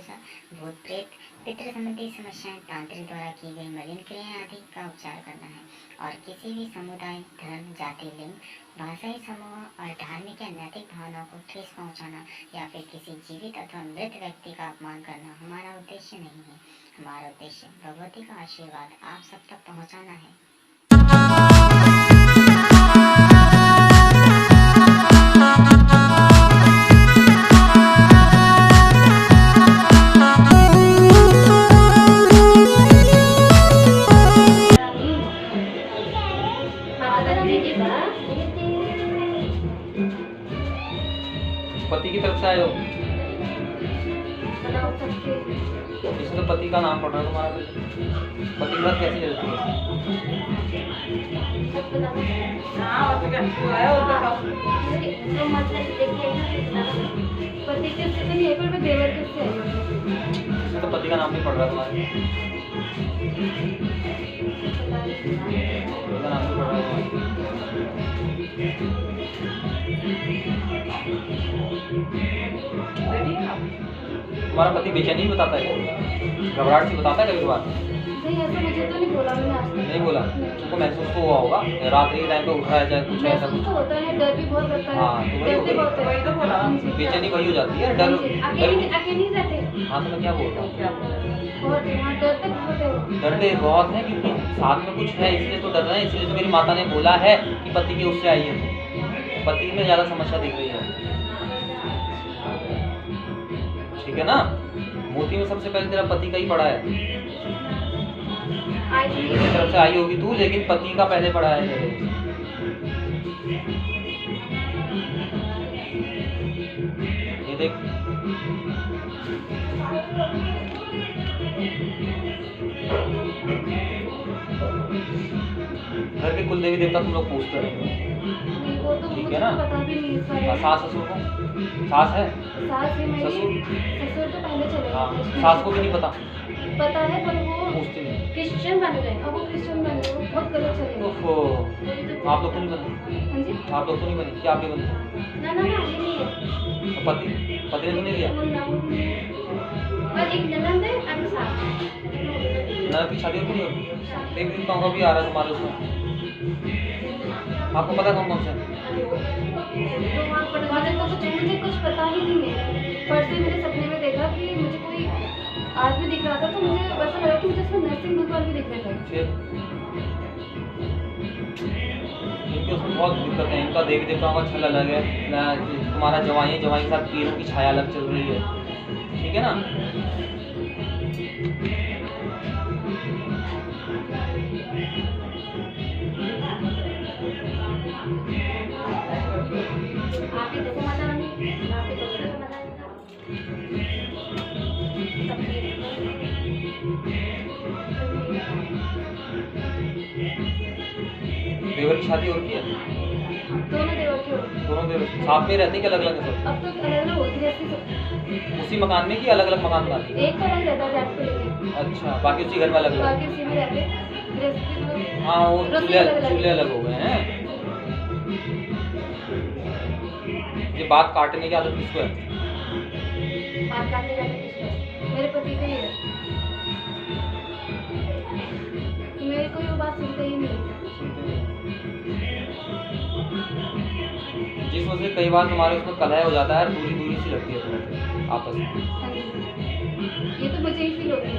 पूजा, भूत प्रेत, पितृ संबंधी समस्याएं, तांत्रिक द्वारा की गई मलिन क्रियाएं आदि का उपचार करना है। और किसी भी समुदाय, धर्म, जाति, लिंग, भाषाई समूह और धार्मिक या नैतिक भावनाओं को ठेस पहुंचाना या फिर किसी जीवित अथवा मृत व्यक्ति का अपमान करना हमारा उद्देश्य नहीं है। हमारा उद्देश्य भगवती का आशीर्वाद आप सब तक पहुंचाना है। पति की तरफ से आए हो? इसमें तो पति का नाम पड़ रहा है तुम्हारा। पति के साथ कैसी रहती है? इसमें तो पति का नाम नहीं पड़ रहा तुम्हारे। पति का नाम नहीं पड़ रहा है। तुम्हारा पति बेचैनी बताता है, घबराहट सी बताता है कभी बार? नहीं, ऐसा मुझे तो नहीं बोला मैंने आज तक। नहीं बोला? तुमको महसूस तो हुआ होगा रात्रि के टाइम पे उठ रहा है, चाहे कुछ ऐसा कुछ तो होता है, डर भी बहुत लगता है। हाँ, तो वही डरते बहुत है। तो बोला बेचैनी वही हो जाती है। डर अकेले नहीं रहते। हाँ, तो मैं क्या बोल रहा हूँ? बहुत डरते बहुत है। डरते बहुत है क्योंकि साथ में कुछ है, इसलिए तो डर रहे हैं। इसलिए तो मेरी माता ने बोला है कि पति के उससे आई है। पति में ज्यादा समस्या दिख रही है, ठीक है ना? मोती में सबसे पहले तेरा पति का ही पड़ा है। मेरी तरफ से आई होगी तू, लेकिन पति का पहले पड़ा है तेरे। ये देख, घर के कुल देवी देवता तुम लोग पूछते रहे, ठीक है ना? सास ससुर को, सास है, ससुर तो पहले चले गए। हाँ, सास को भी नहीं पता है, पर वो पूछते नहीं। क्रिश्चियन बन गए। अब वो क्रिश्चियन बन गए, वो बहुत गलत चले गए। ओहो, आप लोग तो नहीं बने? हाँ जी, आप लोग तो नहीं बने? क्या आप भी बने? ना ये नहीं है। तो पति ने तो नहीं दिया? और एक ननद है, अभी सास। ननद की शादी होती है? एक दिन कहूँगा भी आ रहा है तुम्हारे उसमें। आपको पता कौन कौन से? मुझे कुछ पता ही नहीं है। परसों मेरे सपने में देखा कि मुझे कोई आदमी दिख रहा था, तो मुझे ऐसा लगा कि मुझे उसमें नरसिंह भगवान भी दिख रहे थे। फिर इनके उसमें बहुत दिक्कत है। इनका देवी देवताओं का छल अलग है, तुम्हारा जवाई के साथ पीरों की छाया अलग चल रही है, ठीक है ना? आप ही देखो माता रानी, आप ही देखो माता रानी। देवर की शादी हो रही है? दोनों देवर की होती। दोनों देवर साथ में रहते हैं कि अलग अलग है सब? अब तो अलग होती रहती। उसी मकान में कि अलग अलग मकान में? एक तो अलग रहता है रात को लेके। अच्छा, बाकी उसी घर में अलग अलग? बाकी उसी में रहते। हाँ, वो चूल्हे अलग हो गए हैं। ये बात काटने की आदत किसको है? बात काटने का किसको? मेरे पति को ही है। मेरे को ये बात सुनते ही नहीं। जिस वजह से कई बार तुम्हारे उसमें कलह हो जाता है, दूरी दूरी सी लगती है तुम्हें आपस में। ये तो मुझे ही फील होती है।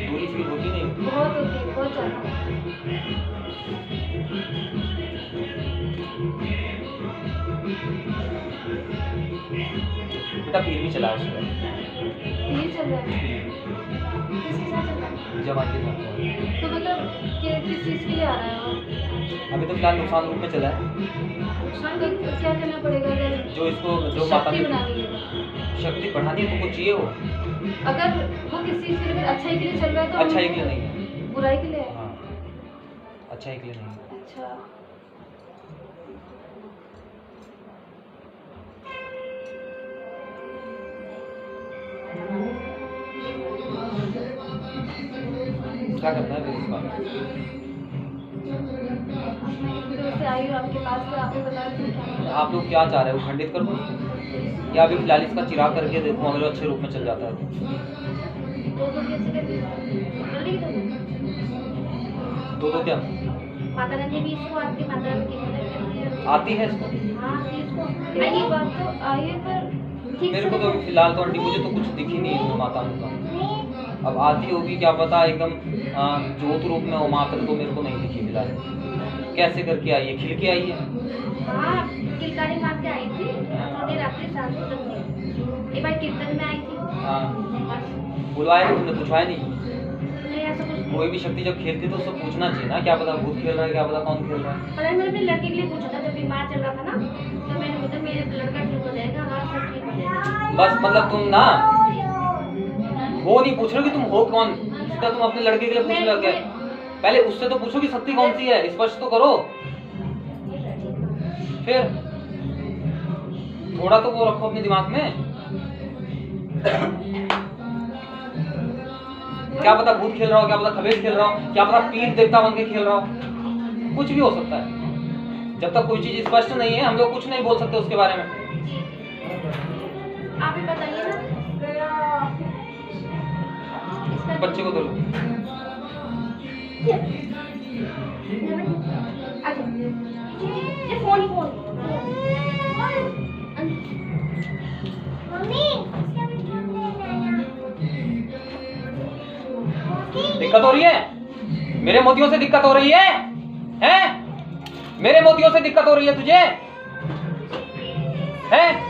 दूरी फील होती नहीं? बहुत होती है, बहुत ज़्यादा। बेटा पीर भी चला उसमें। ये चल रहा है। किसके साथ चल रहा है? जवान के साथ। तो मतलब किस चीज़ के लिए आ रहा है वो? अभी तो फिलहाल नुकसान रूप में चला है। तो क्या करना पड़ेगा अगर जो इसको जो माता शक्ति बनानी है? शक्ति बढ़ानी है, तुमको चाहिए वो। अगर वो किसी चीज़ के लिए अच्छाई के लिए चल रहा है तो अच्छाई के लिए नहीं है, बुराई के लिए है। हाँ, अच्छाई के लिए नहीं है। अच्छा, क्या करना है फिर इस बार? तो उससे आई हूँ आपके पास, तो आपने बता दिया। आप लोग क्या चाह रहे हो, खंडित कर दो इसको? या अभी फिलहाल इसका चिराग करके देखो, अगर वो अच्छे रूप में चल जाता है तो। दो कैसे कर दो क्या माता रानी भी इसको आती, माता रानी की आती है इसको? हाँ इसको ये बात तो आई है, पर ठीक मेरे को तो अभी फिलहाल तो आंटी मुझे तो कुछ दिखी नहीं है माता का। अब आती होगी क्या पता, एकदम जोत रूप में हो मात्र, तो मेरे को नहीं दिखी फिलहाल। कैसे करके आई है, खिल के आई है? हाँ किलकारी मार के आई थी, थोड़ी रात्रि 7 बजे एक बार कीर्तन में आई थी। हाँ बुलवाया नहीं तुमने, पूछवाया नहीं? नहीं ऐसा कुछ कोई भी शक्ति जब खेलती तो उसको पूछना चाहिए ना, क्या पता भूत खेल रहा है, क्या पता कौन खेल रहा है। पर मैंने अपने लड़के के लिए पूछा था, जब बीमार चल रहा था ना, तो मैंने बोला मेरे लड़का ठीक हो जाएगा, हाँ सब ठीक हो जाएगा। बस मतलब तुम ना वो नहीं पूछ रहे कि तुम हो कौन, सीधा तुम अपने लड़के के लिए पूछ लग गए। पहले उससे तो पूछो कि शक्ति कौन सी है, स्पष्ट तो करो। फिर थोड़ा तो वो रखो अपने दिमाग में। क्या पता भूत खेल रहा हो, क्या पता खबेज खेल रहा हो, क्या पता पीर देवता बन के खेल रहा हो, कुछ भी हो सकता है। जब तक कोई चीज स्पष्ट नहीं है हम लोग कुछ नहीं बोल सकते उसके बारे में। आप ही बताइए ना इसका बच्चे को दो लो। अच्छा ये फोन दिक्कत हो रही है? मेरे मोतियों से दिक्कत हो रही है? हैं? मेरे मोतियों से दिक्कत हो रही है तुझे? हैं?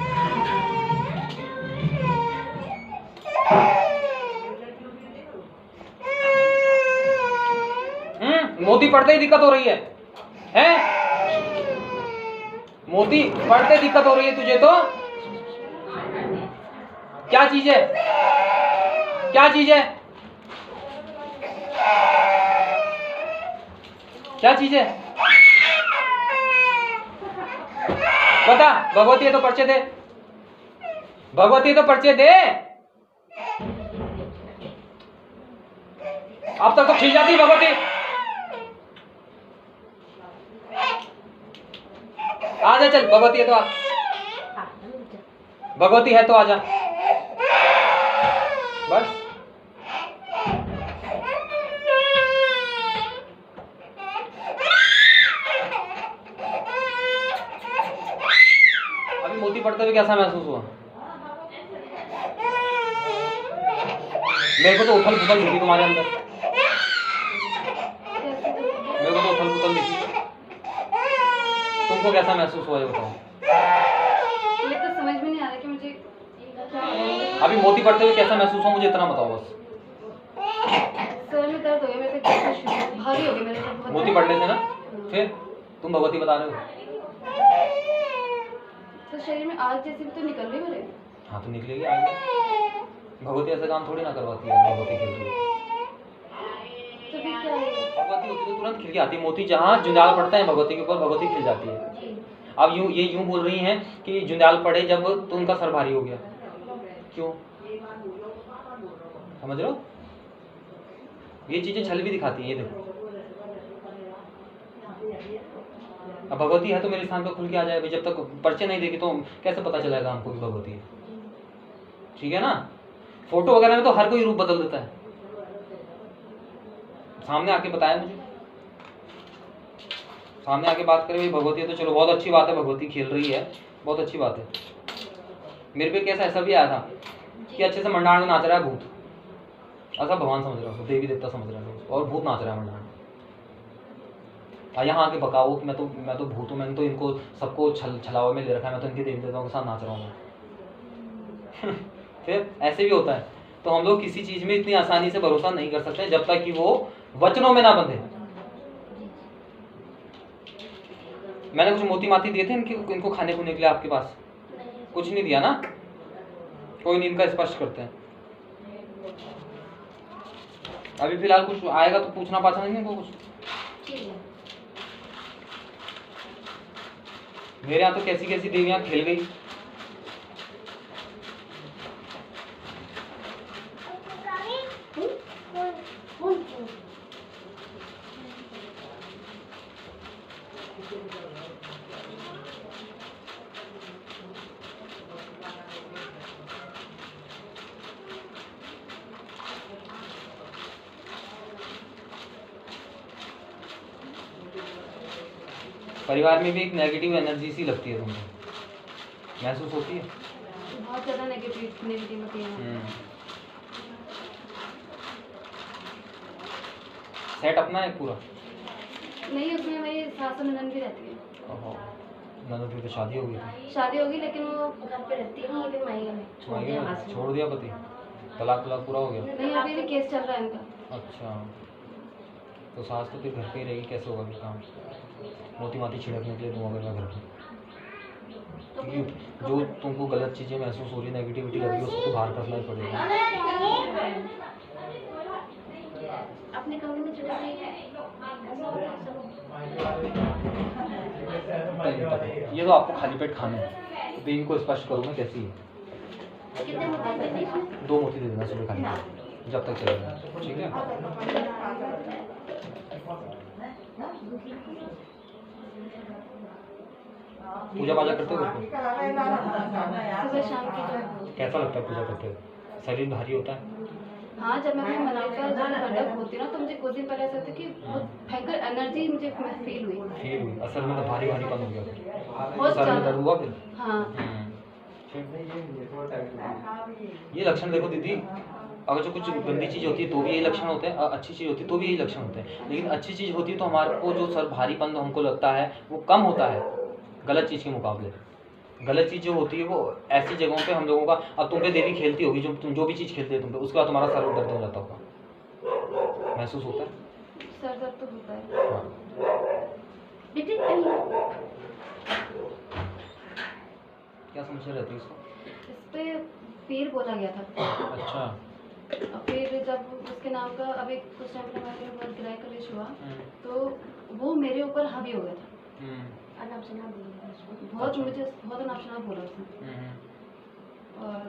मोती पड़ते ही दिक्कत हो रही है? हैं? मोती पड़ते दिक्कत हो रही है तुझे तो? क्या चीज है? क्या चीज है? क्या चीज है? बता। भगवती है तो पर्चे दे, भगवती है तो पर्चे दे। अब तक तो खिल जाती भगवती। आजा चल, भगवती है तो आ, भगवती है तो आजा बस। अभी मोती पड़ते हुए कैसा महसूस हुआ? मेरे को तो उथल पुथल दिखी तुम्हारे अंदर, मेरे को तो उथल पुथल दिखी। तुमको कैसा महसूस हुआ ये बताओ? ये तो समझ में नहीं आ रहा कि मुझे क्या अभी मोती पड़ते हुए कैसा महसूस हुआ मुझे इतना बताओ बस। सर में दर्द हो गया, मेरे को भारी हो गया मेरे को बहुत। मोती पड़ने से ना? फिर तुम भगवती बता रहे हो? तो शरीर में आग जैसी भी तो निकल रही मेरे। हाँ तो निकलेगी आगे। भगवती ऐसा काम थोड़ी ना करवाती है, भगवती खेलती है। तो फिर क्या है? भगवती होती तो तुरंत खिल के आती है। मोती जहाँ जुंजाल पड़ता है भगवती के ऊपर, भगवती खिल जाती है। जी अब ये यूं बोल रही हैं कि जुंजाल पड़े जब तो उनका सर भारी हो गया, क्यों? समझ रहे हो? ये चीजें छल भी दिखाती हैं, ये देखो। अब भगवती है तो मेरे स्थान पर खुल के आ जाए। जब तक पर्चे नहीं देगी तो कैसे पता चलेगा हमको कि भगवती है? ठीक है ना? फोटो वगैरह में तो हर कोई रूप बदल देता है, सामने आके बताया मुझे, सामने आके बात करे भाई भगवती है तो चलो बहुत अच्छी बात है, भगवती खेल रही है, बहुत अच्छी बात है। मेरे पे केस ऐसा भी आया था कि अच्छे से मंडाण में नाच रहा है भूत, ऐसा भगवान समझ रहा है, देवी देवता समझ रहा है, और भूत नाच रहा है मंडाण। यहाँ आके बकाओ कि मैं तो भूत हूँ, मैंने तो इनको सबको छलावा में ले रखा है, मैं तो इनके देवी देवताओं के साथ नाच रहा हूँ। फिर ऐसे भी होता है। तो हम लोग किसी चीज में इतनी आसानी से भरोसा नहीं कर सकते जब तक कि वो वचनों में ना बंधे। मैंने कुछ मोती माती दिए थे इनको खाने खुने के लिए, आपके पास कुछ नहीं दिया ना? कोई नहीं, इनका स्पष्ट करते हैं। अभी फिलहाल कुछ आएगा तो पूछना पाछना नहीं इनको कुछ। मेरे यहाँ तो कैसी कैसी देवियां खेल गई। परिवार में भी एक नेगेटिव एनर्जी सी लगती है तुमको, महसूस होती है? बहुत ज़्यादा नेगेटिविटी है। सेट अपना है पूरा? नहीं, उसमें मेरी सास और ननद भी रहती है। ओहो, ननद की तो शादी हो गई थी। शादी होगी लेकिन वो घर पे रहती है, लेकिन मायके में छोड़ दिया पति? तलाक पूरा हो गया? नहीं, अभी भी केस चल रहा है इनका। अच्छा, तो सास तो फिर घर पे ही रहेगी, कैसे होगा फिर काम? मोती माती छिड़कने के लिए तुम अगर मैं घर पे, क्योंकि जो तुमको गलत चीज़ें महसूस हो रही, नेगेटिविटी लग रही है, उसको तो बाहर करना ही पड़ेगा। अपने कमरे में चले गए। ये तो आपको खाली पेट खाना है, तो इनको स्पष्ट करूँ मैं कैसी है। कितने मोती देते हैं इसमें? 2 मोती दे देना सुबह खाली, जब तक चलेगा, ठीक है? पूजा पाजा करते हो? सुबह शाम की। कैसा लगता है पूजा करते हुए? शरीर भारी होता है? हाँ, जब मैं अपने मंदिर का जब मंडप होती हूँ ना, तो मुझे कुछ दिन पहले ऐसा होता है कि बहुत भयंकर एनर्जी मुझे फील हुई। असल में तो भारी भारीपन हो गया, बहुत सर में ज़्यादा। दर्द हुआ फिर? हाँ। ये लक्षण देखो दीदी, अगर जो कुछ गंदी चीज़ होती है तो भी यही लक्षण होते हैं, और अच्छी चीज़ होती है तो भी यही लक्षण होते हैं। लेकिन अच्छी चीज़ होती है तो हमारे को जो सर भारीपन हमको लगता है वो कम होता है गलत चीज़ के मुकाबले। गलत चीज़ जो होती है वो ऐसी जगहों पे हम लोगों का, अब तुम पे देवी खेलती होगी, जो तुम जो भी चीज़ खेलते है तुम पे, उसके बाद तुम्हारा सर दर्द हो जाता होगा, महसूस होता है? सर दर्द तो होता है। हाँ। क्या समस्या रहती है इसको? इस पे पीर बोला गया था। अच्छा। और फिर जब उसके नाम का अभी कुछ टाइम पहले हमारे बहुत गिराई कलेश हुआ, तो वो मेरे ऊपर हावी हो गया था। बहुत मुझे बहुत अनापशनाप बोला उसने। और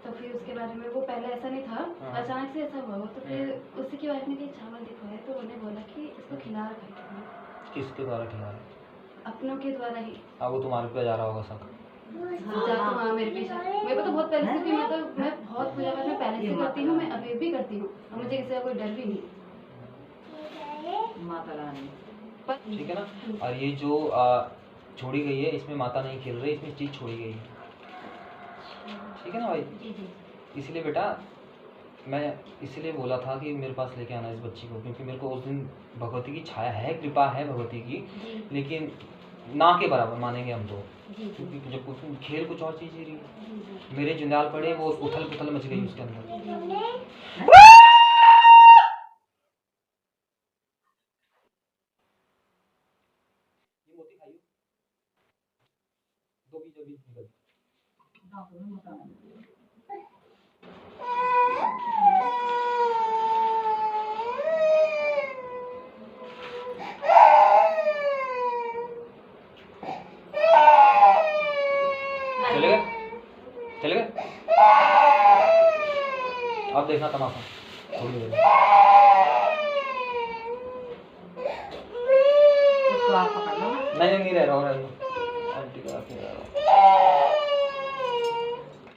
तो फिर उसके बारे में, वो पहले ऐसा नहीं था, अचानक से ऐसा हुआ। तो फिर उसी की वाइफ ने कहा चावल दिखाया, तो उन्होंने बोला कि इसको खिला रखा है। किसके द्वारा खिला रहे? अपनों के द्वारा ही। वो तुम्हारे पे जा रहा होगा शक? हाँ, जा तो हाँ, मेरे पीछे। मेरे को तो बहुत पहले से भी, मैं बहुत पूजा पाठ में पहले से करती हूँ, मैं अभी भी करती हूँ, और मुझे किसी का कोई डर भी नहीं। माता रानी, ठीक है ना? और ये जो छोड़ी गई है, इसमें माता नहीं खेल रही, इसमें चीज़ छोड़ी गई है, ठीक है ना भाई? इसलिए बेटा मैं इसलिए बोला था कि मेरे पास लेके आना इस बच्ची को, क्योंकि मेरे को उस दिन भगवती की छाया है, कृपा है भगवती की, लेकिन ना के बराबर मानेंगे हम तो, क्योंकि जब खेल कुछ और चीज़ ही रही है। मेरे जुंडाल पड़े, वो उथल पुथल मच गई उसके अंदर। ये मोती खाइयो, दो बीज अभी निकल। चले गए? चले गए? अब देखना तमाशा थोड़ी देर में। उसको आप पकड़ लो ना। नहीं रह रहा हूँ।